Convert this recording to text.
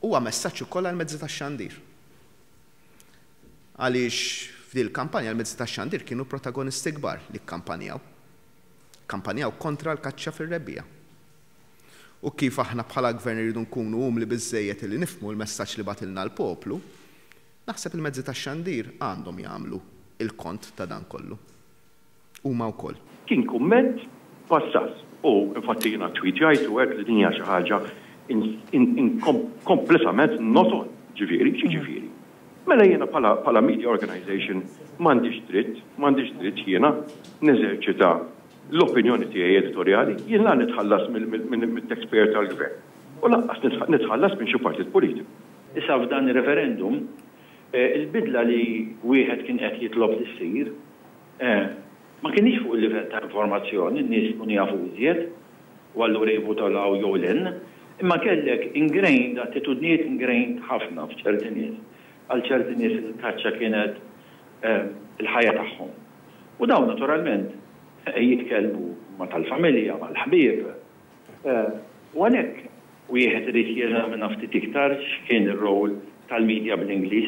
huwa messaġġ ukoll għall-mezzi tax-xandir. Għaliex f'din il-kampanja l-mezzi tax-xandir kienu protagonisti kbar li kkampanjaw. Kampanjaw kontra l-kaċċa fir-rebbija. U kif aħna bħala gvern irridu nkunu umli biżżejjed li nifhmu l-messaġġ li bagħtilna l-poplu, naħseb il-mezzi tax-xandir għandhom jagħmlu il-kont ta' dan kollu. Huma wkoll. Kien kumment passas u infatti jiena tweetjajtu hekk li din hija xi ħaġa kompletament noton ġifieri. Mela jiena bħala media organization m'għandix dritt jiena neżerċita l-opinjoni tiegħi editorjali, jien la nitħallas mill-taxpayer tal-gvern. U laqqas nitħallas minn xi partit politiku. Issa f'dan ir-referendum il-bidla li wieħed kien qed jitlob li ssir ma kienx fuq il-livell ta' informazzjoni, n-nies kun jafu iżjed u allura jivvutaw jew len, imma kellek ingrained attitudnijiet ingrained ħafna f'ċerti nies. Għal ċerti nies il-kaċċa kienet il-ħajja tagħhom. U dawn naturalment jitkellmu ma' tal-familja, ma' l-ħbieb. U għalhekk wieħed irid jeżamina ftit iktar x'kien ir-rol tal-medja bl-Ingliż.